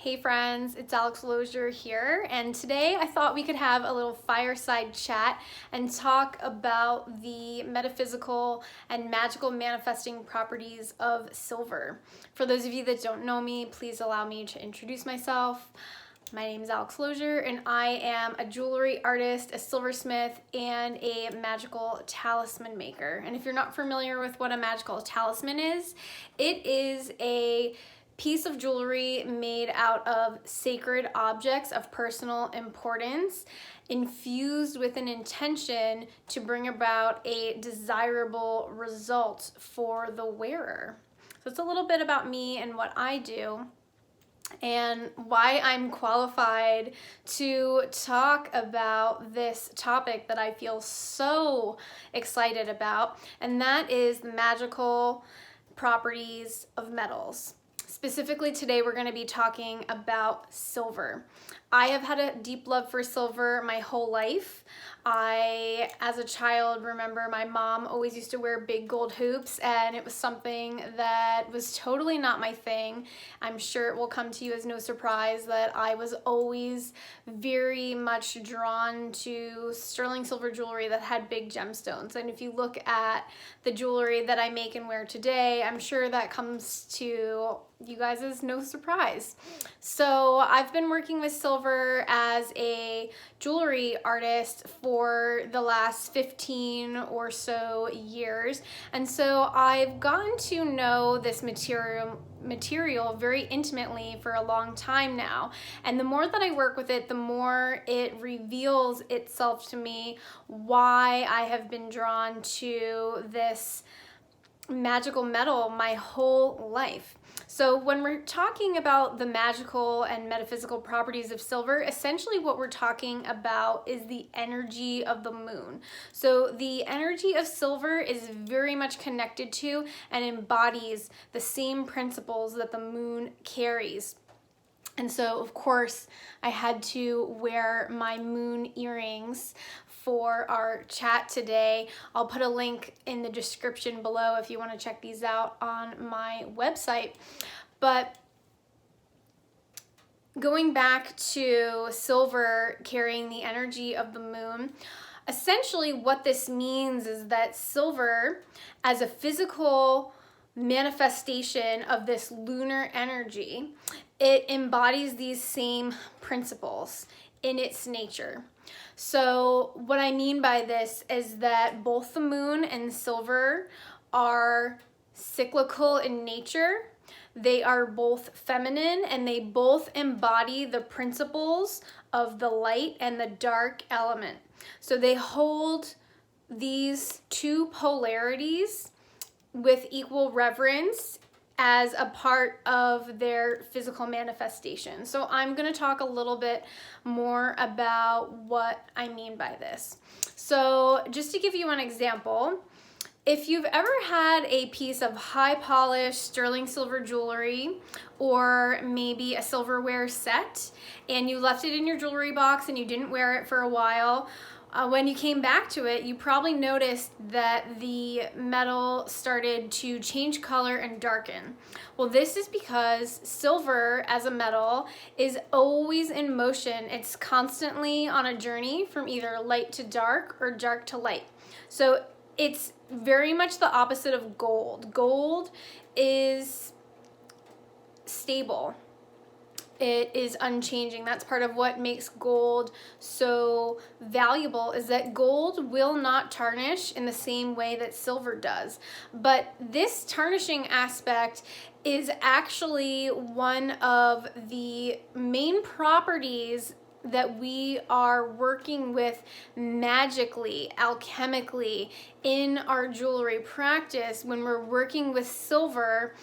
Hey friends, it's Alex Lozier here, and today I thought we could have a little fireside chat and talk about the metaphysical and magical manifesting properties of silver. For those of you that don't know me, please allow me to introduce myself. My name is Alex Lozier, and I am a jewelry artist, a silversmith, and a magical talisman maker. And if you're not familiar with what a magical talisman is, it is a piece of jewelry made out of sacred objects of personal importance, infused with an intention to bring about a desirable result for the wearer. So it's a little bit about me and what I do, and why I'm qualified to talk about this topic that I feel so excited about, and that is the magical properties of metals. Specifically today, we're going to be talking about silver. I have had a deep love for silver my whole life. I, as a child, remember my mom always used to wear big gold hoops, and it was something that was totally not my thing. I'm sure it will come to you as no surprise that I was always very much drawn to sterling silver jewelry that had big gemstones. And if you look at the jewelry that I make and wear today, I'm sure that comes to you guys as no surprise. So I've been working with silver as a jewelry artist for the last 15 or so years, and so I've gotten to know this material very intimately for a long time now, and the more that I work with it, the more it reveals itself to me why I have been drawn to this magical metal my whole life. So when we're talking about the magical and metaphysical properties of silver, essentially what we're talking about is the energy of the moon. So the energy of silver is very much connected to and embodies the same principles that the moon carries. And so, of course, I had to wear my moon earrings for our chat today. I'll put a link in the description below if you want to check these out on my website. But going back to silver carrying the energy of the moon, essentially what this means is that silver, as a physical manifestation of this lunar energy, it embodies these same principles in its nature. So what I mean by this is that both the moon and silver are cyclical in nature. They are both feminine, and they both embody the principles of the light and the dark element. So they hold these two polarities with equal reverence as a part of their physical manifestation. So I'm going to talk a little bit more about what I mean by this. So just to give you an example, if you've ever had a piece of high polished sterling silver jewelry, or maybe a silverware set, and you left it in your jewelry box and you didn't wear it for a while, when you came back to it, you probably noticed that the metal started to change color and darken. Well, this is because silver as a metal is always in motion. It's constantly on a journey from either light to dark or dark to light. So it's very much the opposite of gold. Gold is stable. It is unchanging. That's part of what makes gold so valuable, is that gold will not tarnish in the same way that silver does. But this tarnishing aspect is actually one of the main properties that we are working with magically, alchemically in our jewelry practice when we're working with silver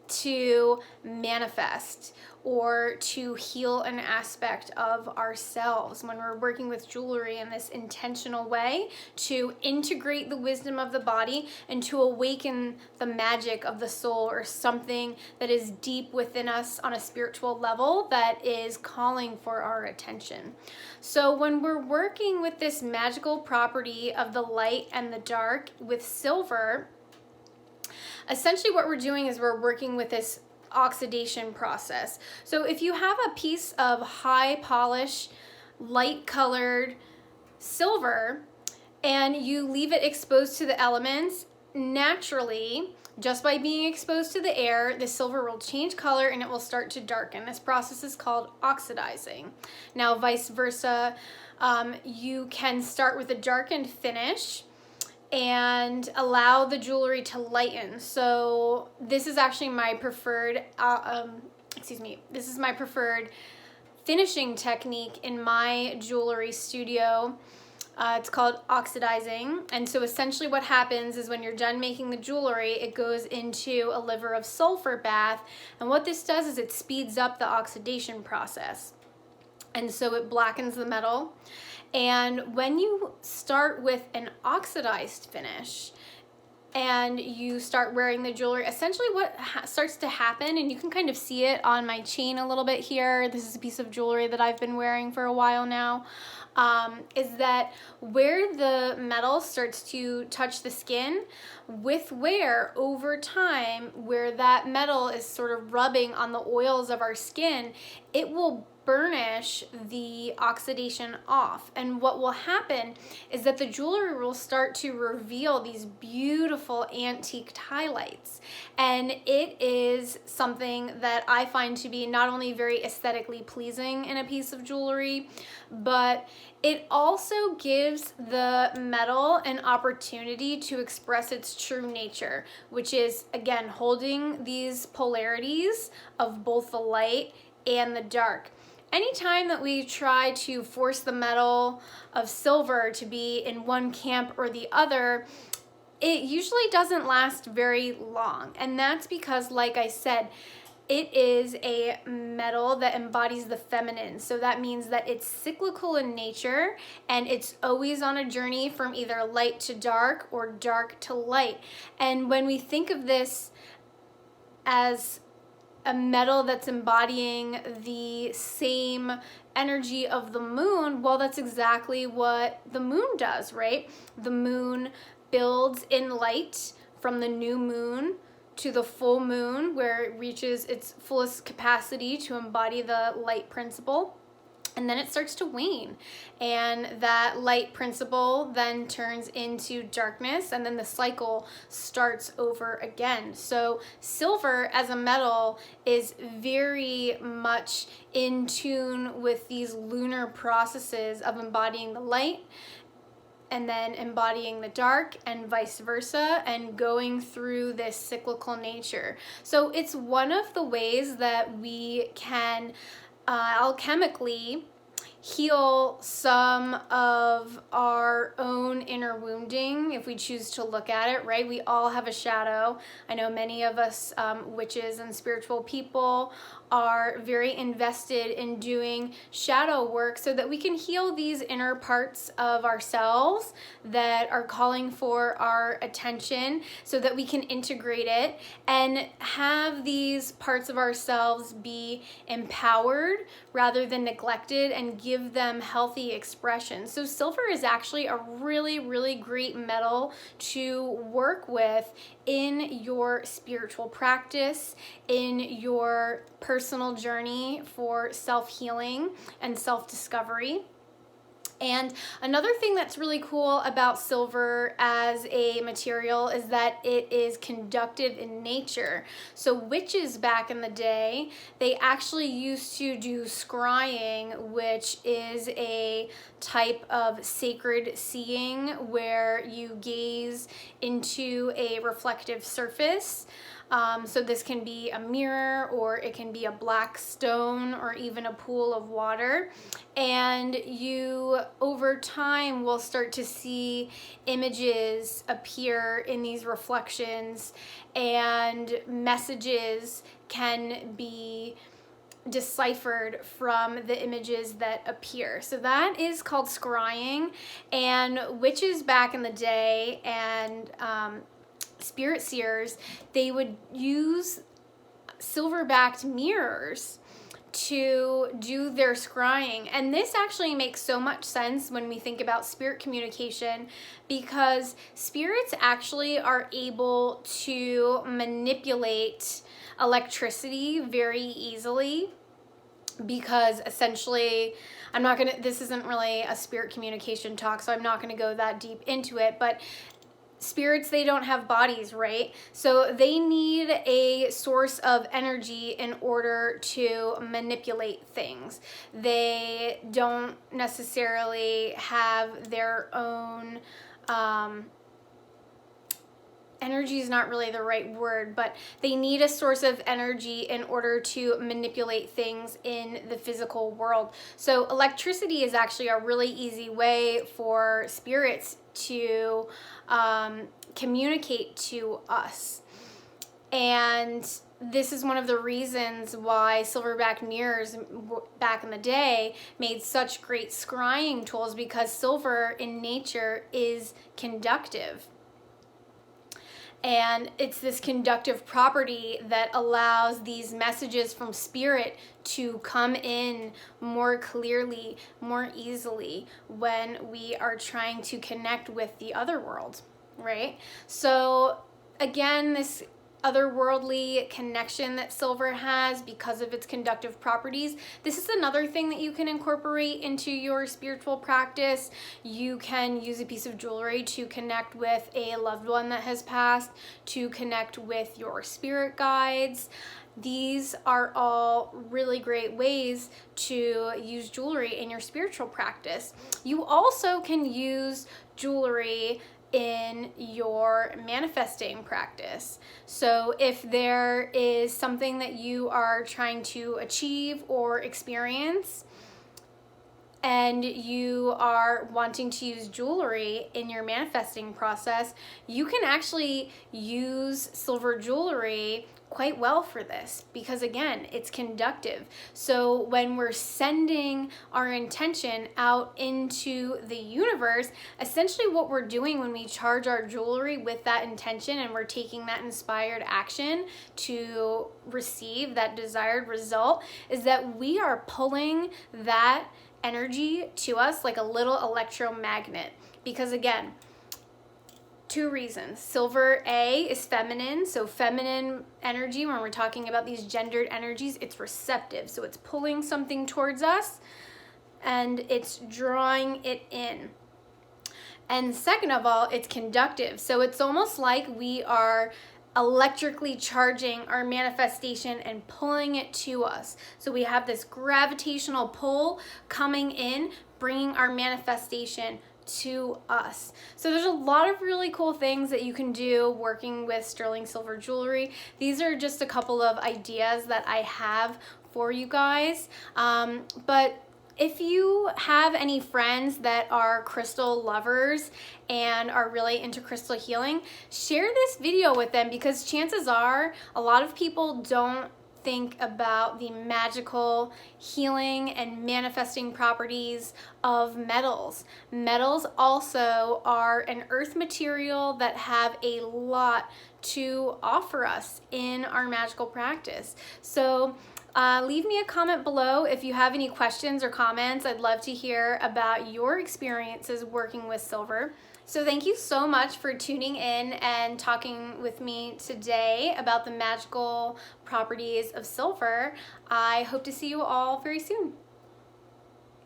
to manifest or to heal an aspect of ourselves, when we're working with jewelry in this intentional way to integrate the wisdom of the body and to awaken the magic of the soul, or something that is deep within us on a spiritual level that is calling for our attention. So when we're working with this magical property of the light and the dark with silver, essentially what we're doing is we're working with this oxidation process. So if you have a piece of high polish, light colored silver and you leave it exposed to the elements, naturally, just by being exposed to the air, the silver will change color and it will start to darken. This process is called oxidizing. Now, vice versa, you can start with a darkened finish and allow the jewelry to lighten. So this is actually my preferred, this is my preferred finishing technique in my jewelry studio. It's called oxidizing. And so essentially what happens is when you're done making the jewelry, it goes into a liver of sulfur bath. And what this does is it speeds up the oxidation process. And so it blackens the metal. And when you start with an oxidized finish and you start wearing the jewelry, essentially what starts to happen, and you can kind of see it on my chain a little bit here, this is a piece of jewelry that I've been wearing for a while now, is that where the metal starts to touch the skin, with wear over time, where that metal is sort of rubbing on the oils of our skin, it will burnish the oxidation off. And what will happen is that the jewelry will start to reveal these beautiful antique highlights. And it is something that I find to be not only very aesthetically pleasing in a piece of jewelry, but it also gives the metal an opportunity to express its true nature, which is, again, holding these polarities of both the light and the dark. Anytime that we try to force the metal of silver to be in one camp or the other, it usually doesn't last very long. And that's because, like I said, it is a metal that embodies the feminine. So that means that it's cyclical in nature and it's always on a journey from either light to dark or dark to light. And when we think of this as a metal that's embodying the same energy of the moon, well, that's exactly what the moon does, right? The moon builds in light from the new moon to the full moon, where it reaches its fullest capacity to embody the light principle. And then it starts to wane, and that light principle then turns into darkness, and then the cycle starts over again. So silver as a metal is very much in tune with these lunar processes of embodying the light and then embodying the dark, and vice versa, and going through this cyclical nature. So it's one of the ways that we can alchemically heal some of our own inner wounding if we choose to look at it, right? We all have a shadow. I know many of us witches and spiritual people are very invested in doing shadow work so that we can heal these inner parts of ourselves that are calling for our attention, so that we can integrate it and have these parts of ourselves be empowered rather than neglected, and give them healthy expression. So silver is actually a really, really great metal to work with in your spiritual practice, in your personal journey for self-healing and self-discovery. And another thing that's really cool about silver as a material is that it is conductive in nature. So witches back in the day, they actually used to do scrying, which is a type of sacred seeing where you gaze into a reflective surface. So this can be a mirror, or it can be a black stone, or even a pool of water. And you, over time, will start to see images appear in these reflections, and messages can be deciphered from the images that appear. So that is called scrying. And witches back in the day, and spirit seers, they would use silver-backed mirrors to do their scrying. And this actually makes so much sense when we think about spirit communication, because spirits actually are able to manipulate electricity very easily, because essentially, this isn't really a spirit communication talk, so I'm not gonna go that deep into it, but spirits, they don't have bodies, right? So they need a source of energy in order to manipulate things. They don't necessarily have their own, energy is not really the right word, but they need a source of energy in order to manipulate things in the physical world. So electricity is actually a really easy way for spirits to communicate to us. And this is one of the reasons why silverback mirrors back in the day made such great scrying tools, because silver in nature is conductive. And it's this conductive property that allows these messages from spirit to come in more clearly, more easily when we are trying to connect with the other world, right? So again, this otherworldly connection that silver has because of its conductive properties, this is another thing that you can incorporate into your spiritual practice. You can use a piece of jewelry to connect with a loved one that has passed, to connect with your spirit guides. These are all really great ways to use jewelry in your spiritual practice. You also can use jewelry in your manifesting practice. So if there is something that you are trying to achieve or experience, and you are wanting to use jewelry in your manifesting process, you can actually use silver jewelry quite well for this, because again, it's conductive. So when we're sending our intention out into the universe, essentially what we're doing when we charge our jewelry with that intention and we're taking that inspired action to receive that desired result, is that we are pulling that energy to us like a little electromagnet. Because again, two reasons. Silver, A, is feminine. So feminine energy, when we're talking about these gendered energies, it's receptive. So it's pulling something towards us and it's drawing it in. And second of all, it's conductive. So it's almost like we are electrically charging our manifestation and pulling it to us. So we have this gravitational pull coming in, bringing our manifestation to us. So there's a lot of really cool things that you can do working with sterling silver jewelry. These are just a couple of ideas that I have for you guys. But if you have any friends that are crystal lovers and are really into crystal healing, share this video with them, because chances are a lot of people don't think about the magical healing and manifesting properties of metals. Metals also are an earth material that have a lot to offer us in our magical practice. So leave me a comment below if you have any questions or comments. I'd love to hear about your experiences working with silver. So thank you so much for tuning in and talking with me today about the magical properties of silver. I hope to see you all very soon.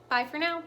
Bye for now.